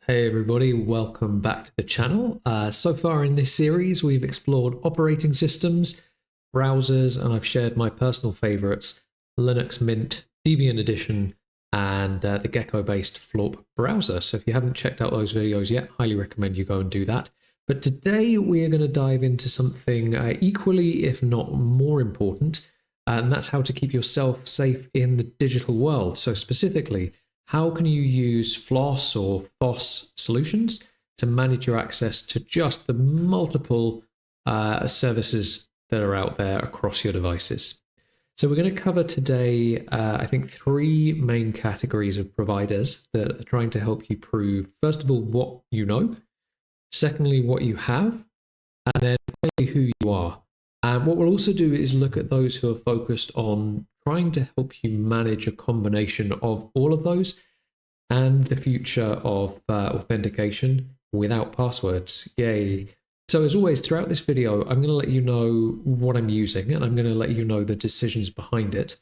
Hey everybody, welcome back to the channel. So far in this series, we've explored operating systems, browsers, and I've shared my personal favorites, Linux Mint, Debian Edition, and the Gecko-based FLOSS browser. So if you haven't checked out those videos yet, highly recommend you go and do that. But today we are going to dive into something equally, if not more important, and that's how to keep yourself safe in the digital world. So specifically, how can you use FLOSS or FOSS solutions to manage your access to just the multiple services that are out there across your devices? So we're going to cover today, I think, three main categories of providers that are trying to help you prove, first of all, what you know, secondly, what you have, and then finally, who you are. And what we'll also do is look at those who are focused on trying to help you manage a combination of all of those and the future of authentication without passwords. Yay. So as always, throughout this video, I'm going to let you know what I'm using and I'm going to let you know the decisions behind it.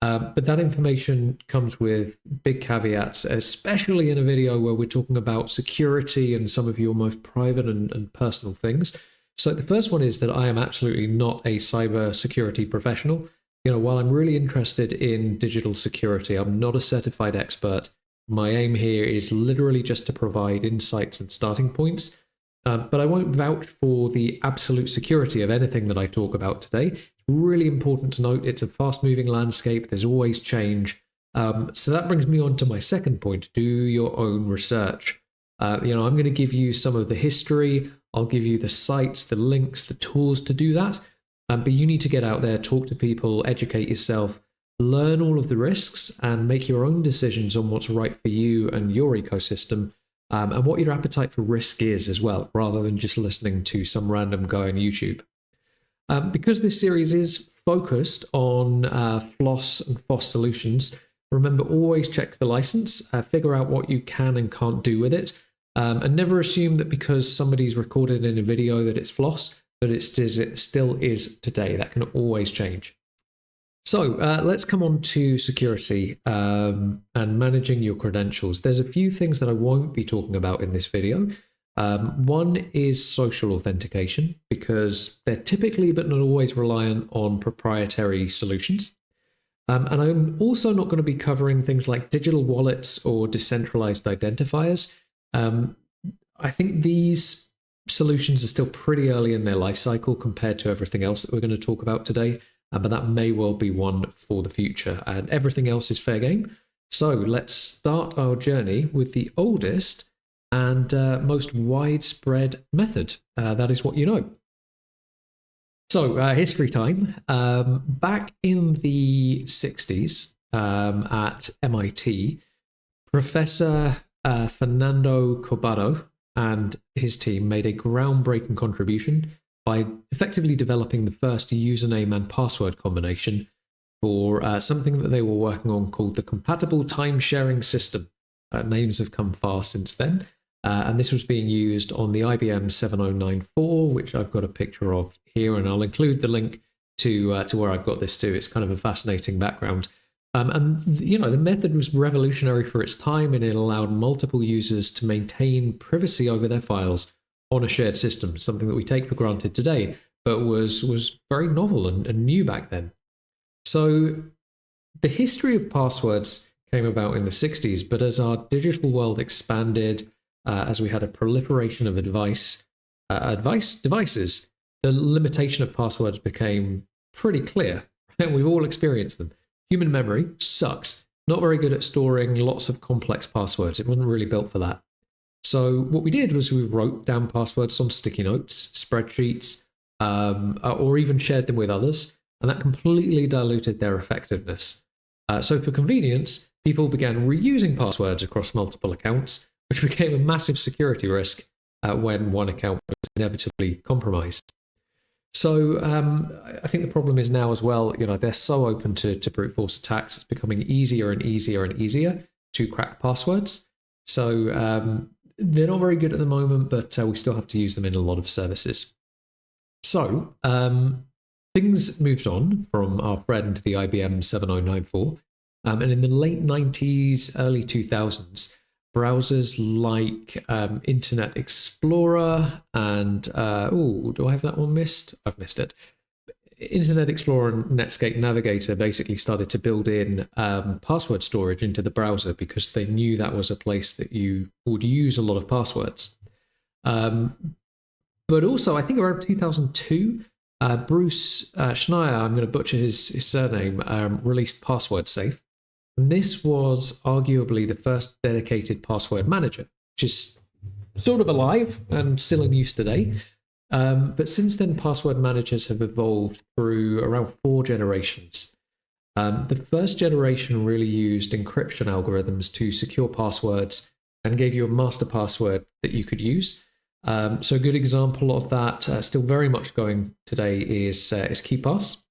But that information comes with big caveats, especially in a video where we're talking about security and some of your most private and personal things. So the first one is that I am absolutely not a cyber security professional. While I'm really interested in digital security, I'm not a certified expert. My aim here is literally just to provide insights and starting points, but I won't vouch for the absolute security of anything that I talk about today. It's really important to note it's a fast-moving landscape. There's always change. So that brings me on to my second point: do your own research. I'm going to give you some of the history. I'll give you the sites, the links, the tools to do that. But you need to get out there, talk to people, educate yourself, learn all of the risks, and make your own decisions on what's right for you and your ecosystem, and what your appetite for risk is as well, rather than just listening to some random guy on YouTube. Because this series is focused on FLOSS and FOSS solutions, remember, always check the license, figure out what you can and can't do with it, and never assume that because somebody's recorded in a video that it's FLOSS, but it still is today. That can always change. So let's come on to security and managing your credentials. There's a few things that I won't be talking about in this video. One is social authentication, because they're typically but not always reliant on proprietary solutions. And I'm also not going to be covering things like digital wallets or decentralized identifiers. I think these solutions are still pretty early in their life cycle compared to everything else that we're going to talk about today, but that may well be one for the future, and everything else is fair game. So let's start our journey with the oldest and most widespread method. That is what you know. So history time. Back in the 60s at MIT, Professor Fernando Corbado and his team made a groundbreaking contribution by effectively developing the first username and password combination for something that they were working on called the compatible time-sharing system. Names have come far since then, and this was being used on the IBM 7094, which I've got a picture of here, and I'll include the link to where I've got this too. It's kind of a fascinating background. The method was revolutionary for its time, and it allowed multiple users to maintain privacy over their files on a shared system, something that we take for granted today, but was very novel and new back then. So the history of passwords came about in the 60s, but as our digital world expanded, as we had a proliferation of devices, the limitation of passwords became pretty clear. We've all experienced them. Human memory sucks. Not very good at storing lots of complex passwords. It wasn't really built for that. So what we did was we wrote down passwords on sticky notes, spreadsheets, or even shared them with others, and that completely diluted their effectiveness. So for convenience, people began reusing passwords across multiple accounts, which became a massive security risk when one account was inevitably compromised. So I think the problem is now as well, they're so open to brute force attacks. It's becoming easier and easier and easier to crack passwords. So they're not very good at the moment, but we still have to use them in a lot of services. So things moved on from our friend, the IBM 7094. And in the late 90s, early 2000s, browsers like Internet Explorer and, do I have that one missed? I've missed it. Internet Explorer and Netscape Navigator basically started to build in password storage into the browser because they knew that was a place that you would use a lot of passwords. But also, I think around 2002, Bruce Schneier, I'm going to butcher his surname, released Password Safe. And this was arguably the first dedicated password manager, which is sort of alive and still in use today. But since then, password managers have evolved through around 4 generations. The first generation really used encryption algorithms to secure passwords and gave you a master password that you could use. So a good example of that, still very much going today, is KeePass.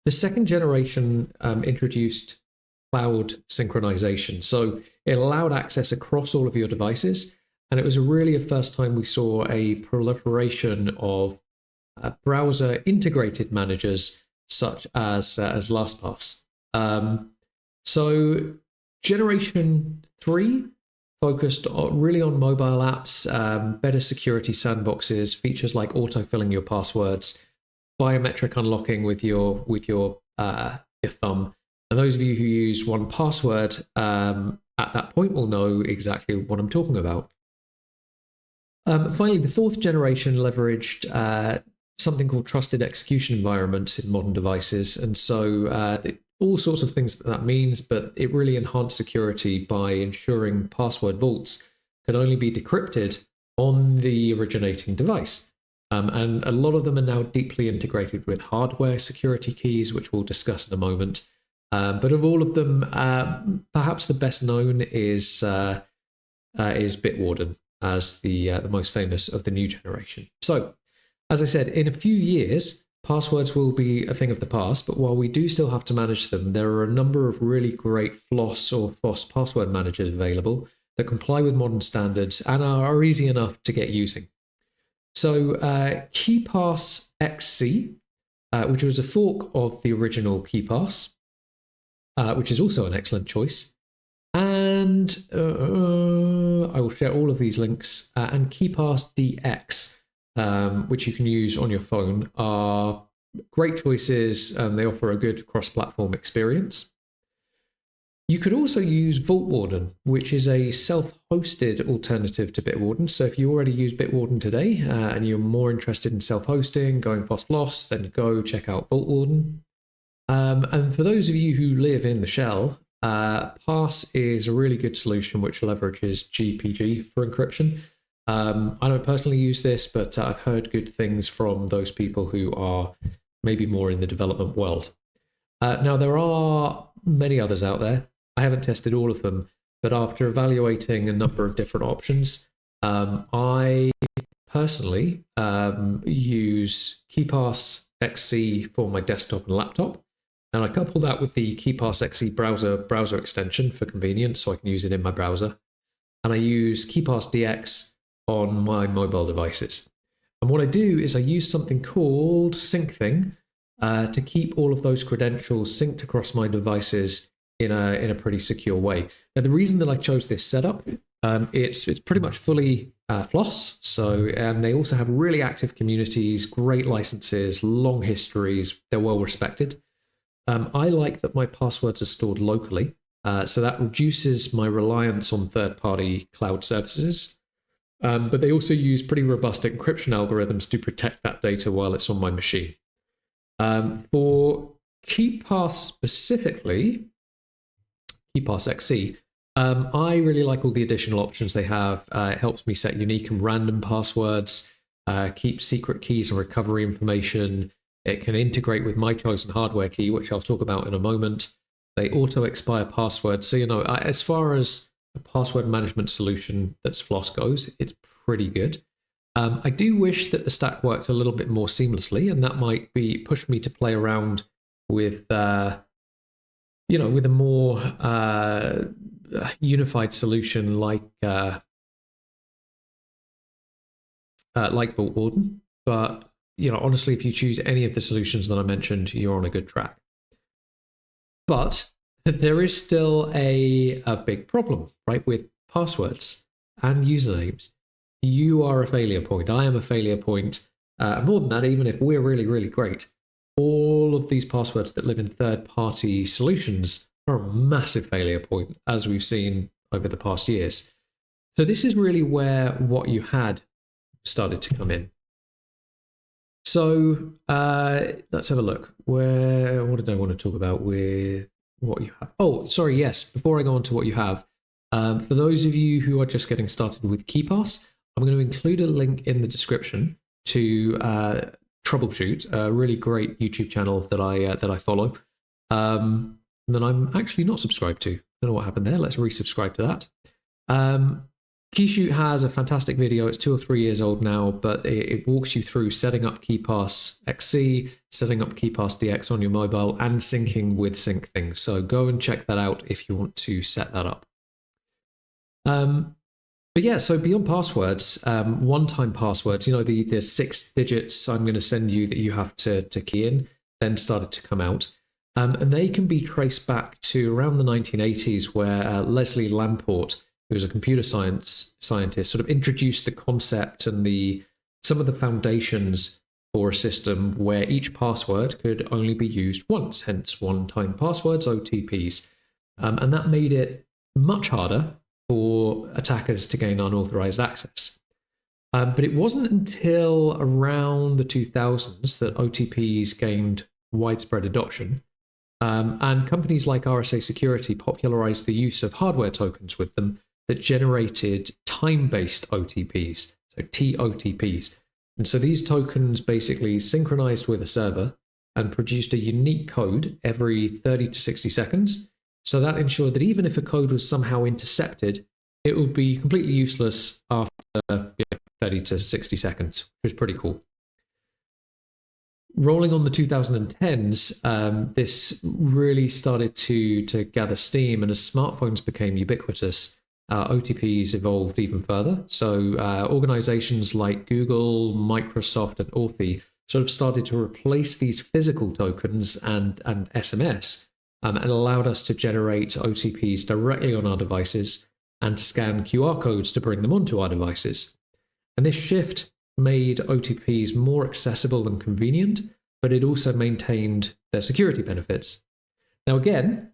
The second generation introduced cloud synchronization. So it allowed access across all of your devices. And it was really a first time we saw a proliferation of browser integrated managers such as LastPass. So generation 3 focused really on mobile apps, better security sandboxes, features like autofilling your passwords, biometric unlocking with your thumb. And those of you who use 1Password at that point will know exactly what I'm talking about. Finally, the 4th generation leveraged something called trusted execution environments in modern devices. And so all sorts of things that means, but it really enhanced security by ensuring password vaults can only be decrypted on the originating device. And a lot of them are now deeply integrated with hardware security keys, which we'll discuss in a moment. But of all of them, perhaps the best known is Bitwarden as the most famous of the new generation. So, as I said, in a few years, passwords will be a thing of the past, but while we do still have to manage them, there are a number of really great FLOSS or FOSS password managers available that comply with modern standards and are easy enough to get using. So, KeePass XC, which was a fork of the original KeePass, which is also an excellent choice. And I will share all of these links. And KeePass DX, which you can use on your phone, are great choices and they offer a good cross-platform experience. You could also use Vaultwarden, which is a self-hosted alternative to Bitwarden. So if you already use Bitwarden today and you're more interested in self-hosting, going FOSS, then go check out Vaultwarden. And for those of you who live in the shell, Pass is a really good solution which leverages GPG for encryption. I don't personally use this, but I've heard good things from those people who are maybe more in the development world. Now, there are many others out there. I haven't tested all of them, but after evaluating a number of different options, I personally use KeePass XC for my desktop and laptop. And I couple that with the KeePass XC browser extension for convenience, so I can use it in my browser. And I use KeePass DX on my mobile devices. And what I do is I use something called SyncThing to keep all of those credentials synced across my devices in a pretty secure way. Now, the reason that I chose this setup, it's pretty much fully FLOSS. So, and they also have really active communities, great licenses, long histories. They're well respected. I like that my passwords are stored locally, so that reduces my reliance on third-party cloud services. But they also use pretty robust encryption algorithms to protect that data while it's on my machine. For KeePass specifically, KeePass XC, I really like all the additional options they have. It helps me set unique and random passwords, keep secret keys and recovery information. It can integrate with my chosen hardware key, which I'll talk about in a moment. They auto-expire passwords. So, as far as a password management solution that's FLOSS goes, it's pretty good. I do wish that the stack worked a little bit more seamlessly, and that might push me to play around with, with a more unified solution like Vaultwarden. But honestly, if you choose any of the solutions that I mentioned, you're on a good track. But there is still a big problem, right, with passwords and usernames, you are a failure point. I am a failure point. More than that, even if we're really, really great, all of these passwords that live in third-party solutions are a massive failure point, as we've seen over the past years. So this is really where what you had started to come in. So let's have a look. What did I want to talk about with what you have? Oh, sorry, yes. Before I go on to what you have, for those of you who are just getting started with KeePass, I'm going to include a link in the description to Troubleshoot, a really great YouTube channel that I follow, that I'm actually not subscribed to. Don't know what happened there. Let's resubscribe to that. KeyShoot has a fantastic video. It's 2 or 3 years old now, but it walks you through setting up KeePass XC, setting up KeePass DX on your mobile, and syncing with sync things. So go and check that out if you want to set that up. But yeah, so beyond passwords, one-time passwords, you know, the 6 digits I'm going to send you that you have to key in, then started to come out. And they can be traced back to around the 1980s, where Leslie Lamport, who was a computer science scientist, sort of introduced the concept and some of the foundations for a system where each password could only be used once, hence one-time passwords, OTPs. And that made it much harder for attackers to gain unauthorized access. But it wasn't until around the 2000s that OTPs gained widespread adoption. And companies like RSA Security popularized the use of hardware tokens with them that generated time-based OTPs, so TOTPs. And so these tokens basically synchronized with a server and produced a unique code every 30 to 60 seconds. So that ensured that even if a code was somehow intercepted, it would be completely useless after 30 to 60 seconds, which is pretty cool. Rolling on the 2010s, this really started to gather steam, and as smartphones became ubiquitous, OTPs evolved even further. So organizations like Google, Microsoft, and Authy sort of started to replace these physical tokens and SMS, and allowed us to generate OTPs directly on our devices and to scan QR codes to bring them onto our devices. And this shift made OTPs more accessible and convenient, but it also maintained their security benefits. Now, again,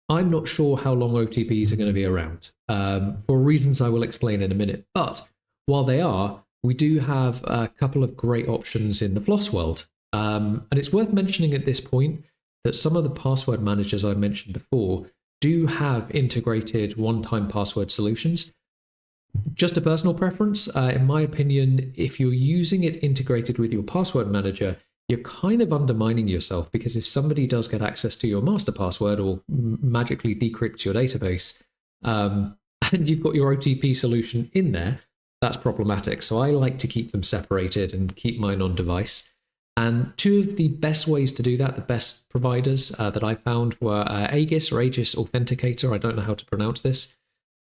I'm not sure how long OTPs are going to be around, for reasons I will explain in a minute. But while they are, we do have a couple of great options in the FLOSS world. And it's worth mentioning at this point that some of the password managers I mentioned before do have integrated one-time password solutions. Just a personal preference, in my opinion, if you're using it integrated with your password manager, you're kind of undermining yourself, because if somebody does get access to your master password or magically decrypts your database, and you've got your OTP solution in there, that's problematic. So I like to keep them separated and keep mine on device. And 2 of the best ways to do that, the best providers that I found, were Aegis Authenticator. I don't know how to pronounce this.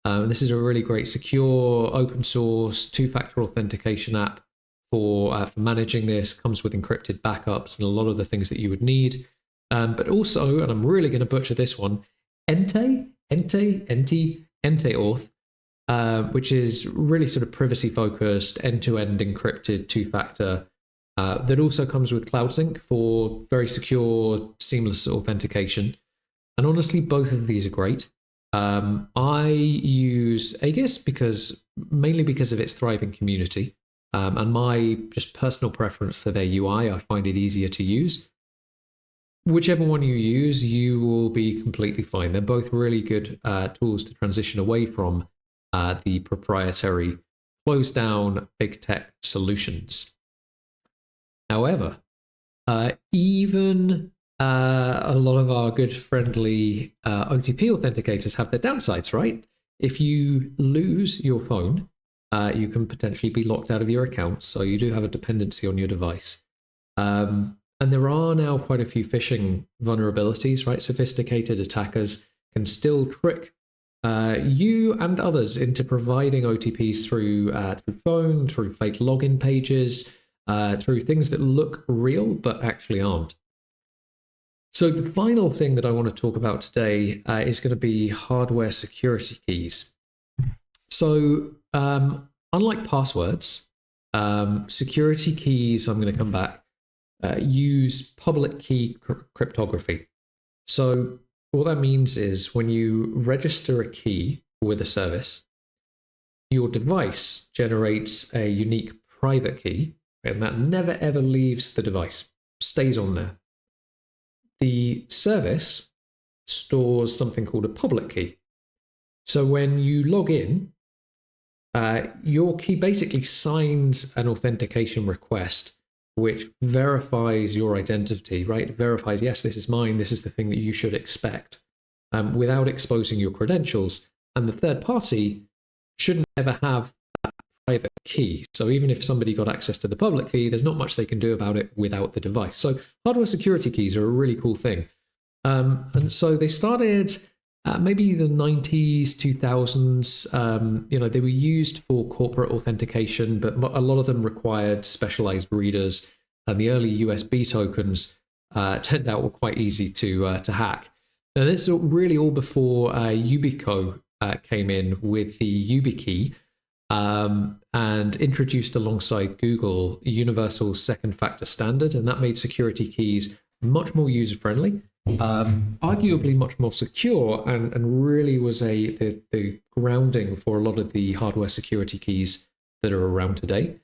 This is a really great, secure, open source, 2-factor authentication app for managing this. Comes with encrypted backups and a lot of the things that you would need. But also, and I'm really going to butcher this one, Enteauth, which is really sort of privacy-focused, end-to-end encrypted 2-factor. That also comes with CloudSync for very secure, seamless authentication. And honestly, both of these are great. I use Aegis mainly because of its thriving community, and my just personal preference for their UI. I find it easier to use. Whichever one you use, you will be completely fine. They're both really good tools to transition away from the proprietary, closed-down big tech solutions. However, even a lot of our good friendly OTP authenticators have their downsides, right? If you lose your phone, you can potentially be locked out of your account, so you do have a dependency on your device. And there are now quite a few phishing vulnerabilities, right? Sophisticated attackers can still trick you and others into providing OTPs through phone, through fake login pages, through things that look real but actually aren't. So the final thing that I want to talk about today is going to be hardware security keys. So unlike passwords, security keys, I'm going to come back, use public key cryptography. So what that means is when you register a key with a service, your device generates a unique private key, and that never ever leaves the device, stays on there. The service stores something called a public key. So when you log in, your key basically signs an authentication request which verifies your identity, right? It verifies, yes, this is mine, this is the thing that you should expect, without exposing your credentials. And the third party shouldn't ever have that private key. So even if somebody got access to the public key, there's not much they can do about it without the device. So hardware security keys are a really cool thing. And so they started maybe the 90s, 2000s. They were used for corporate authentication, but a lot of them required specialized readers. And the early USB tokens turned out were quite easy to hack. Now, this is really all before Yubico came in with the YubiKey and introduced alongside Google a universal second factor standard, and that made security keys much more user-friendly, arguably much more secure, and really was the grounding for a lot of the hardware security keys that are around today.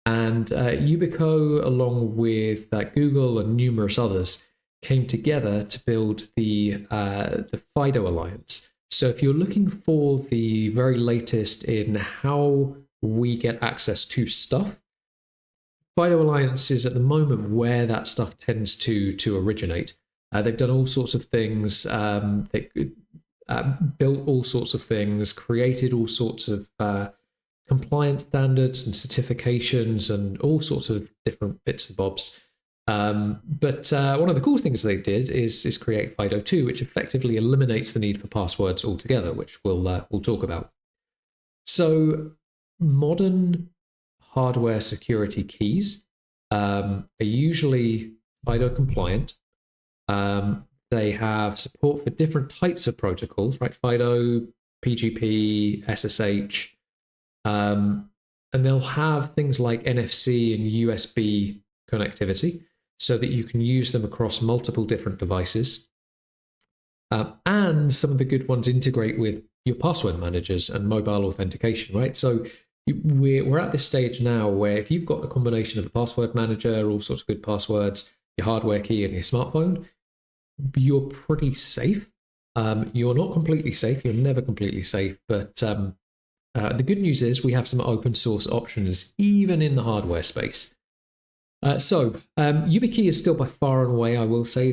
And Yubico, along with Google and numerous others, came together to build the FIDO Alliance. So if you're looking for the very latest in how we get access to stuff, FIDO Alliance is at the moment where that stuff tends to originate. They've done all sorts of things. They built all sorts of things, created all sorts of compliance standards and certifications and all sorts of different bits and bobs. But one of the cool things they did is create FIDO2, which effectively eliminates the need for passwords altogether, which we'll talk about. So modern hardware security keys are usually FIDO compliant. They have support for different types of protocols, right? FIDO, PGP, SSH, and they'll have things like NFC and USB connectivity so that you can use them across multiple different devices. And some of the good ones integrate with your password managers and mobile authentication, right? So we're at this stage now where if you've got a combination of a password manager, all sorts of good passwords, your hardware key and your smartphone, you're pretty safe. You're not completely safe. You're never completely safe. But the good news is we have some open source options, even in the hardware space. So YubiKey is still by far and away, I will say,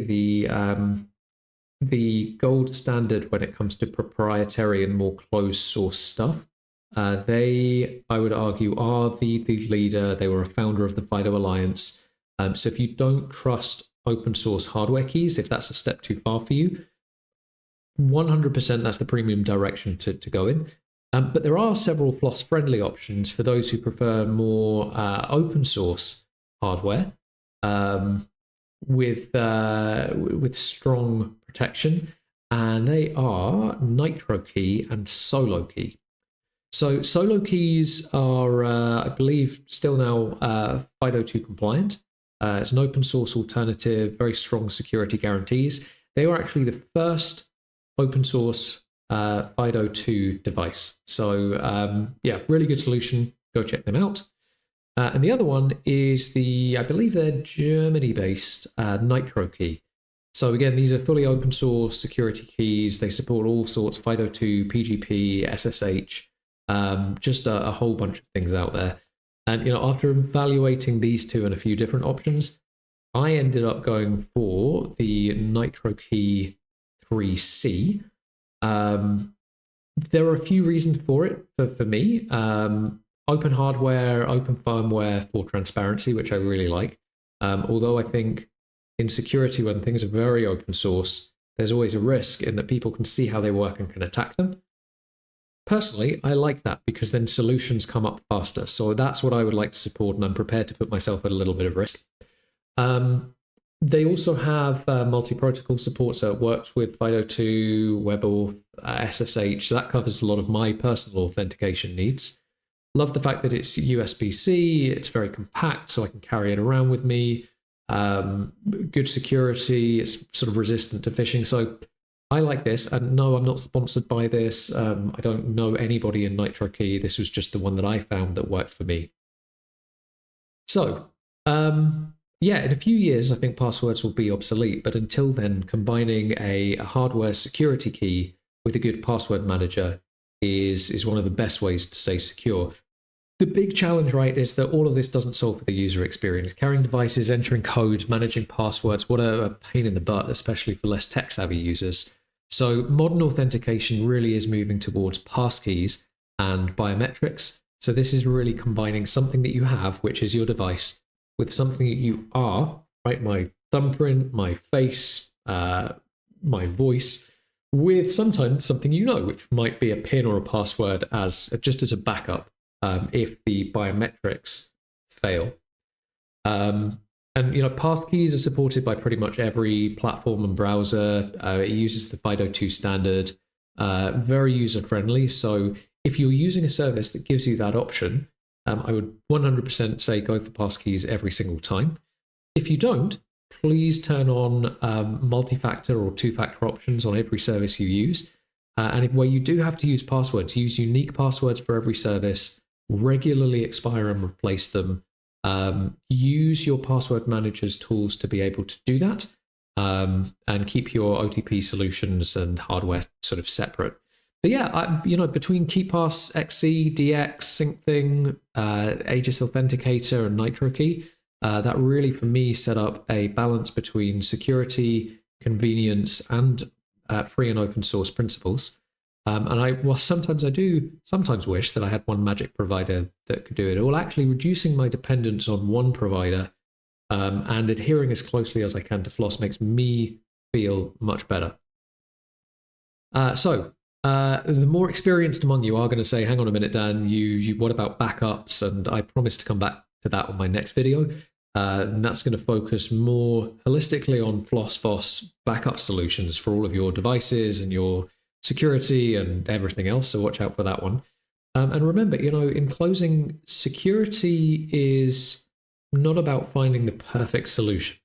the gold standard when it comes to proprietary and more closed source stuff. They, I would argue, are the leader. They were a founder of the FIDO Alliance. So if you don't trust open source hardware keys, if that's a step too far for you, 100% that's the premium direction to go in. But there are several FLOSS-friendly options for those who prefer more open source hardware with strong protection, and they are Nitro Key and Solo Key. So Solo keys are, I believe, still now FIDO2 compliant. It's an open source alternative, very strong security guarantees. They were actually the first open source FIDO2 device. So yeah, really good solution. Go check them out. And the other one is I believe they're Germany-based Nitro Key. So again, these are fully open source security keys. They support all sorts, FIDO2, PGP, SSH, just a whole bunch of things out there. And after evaluating these two and a few different options, I ended up going for the Nitro Key 3C. There are a few reasons for it for me. Open hardware, open firmware for transparency, which I really like. Although I think in security, when things are very open source, there's always a risk in that people can see how they work and can attack them. Personally, I like that because then solutions come up faster. So that's what I would like to support, and I'm prepared to put myself at a little bit of risk. They also have multi-protocol support, so it works with FIDO2, WebAuth, SSH. So that covers a lot of my personal authentication needs. Love the fact that it's USB-C. It's very compact, so I can carry it around with me. Good security. It's sort of resistant to phishing. So I like this. And no, I'm not sponsored by this. I don't know anybody in NitroKey. This was just the one that I found that worked for me. So, yeah, in a few years, I think passwords will be obsolete. But until then, combining a hardware security key with a good password manager is one of the best ways to stay secure. The big challenge, right, is that all of this doesn't solve for the user experience. Carrying devices, entering code, managing passwords, what a pain in the butt, especially for less tech-savvy users. So modern authentication really is moving towards passkeys and biometrics. So this is really combining something that you have, which is your device, with something that you are, right? My thumbprint, my face, my voice, with sometimes something you know, which might be a PIN or a password just as a backup if the biometrics fail. And passkeys are supported by pretty much every platform and browser. It uses the FIDO2 standard, very user friendly. So if you're using a service that gives you that option, I would 100% say go for passkeys every single time. If you don't, please turn on multi-factor or two-factor options on every service you use. And where you do have to use passwords, use unique passwords for every service, regularly expire and replace them. Use your password manager's tools to be able to do that, and keep your OTP solutions and hardware sort of separate. But yeah, between KeePass, XC, DX, SyncThing, Aegis Authenticator, and NitroKey, that really, for me, set up a balance between security, convenience, and free and open source principles. And sometimes I do wish that I had one magic provider that could do it all, actually reducing my dependence on one provider and adhering as closely as I can to FLOSS makes me feel much better. So the more experienced among you are going to say, hang on a minute, Dan, what about backups? And I promise to come back to that on my next video. And that's going to focus more holistically on FOSS backup solutions for all of your devices and your security and everything else. So watch out for that one. And remember, in closing, security is not about finding the perfect solution.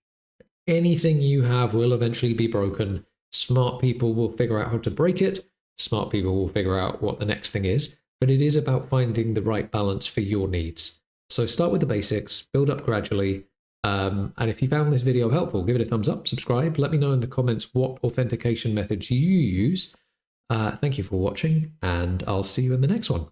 Anything you have will eventually be broken. Smart people will figure out how to break it. Smart people will figure out what the next thing is. But it is about finding the right balance for your needs. So start with the basics, build up gradually. And if you found this video helpful, give it a thumbs up, subscribe. Let me know in the comments what authentication methods you use. Thank you for watching, and I'll see you in the next one.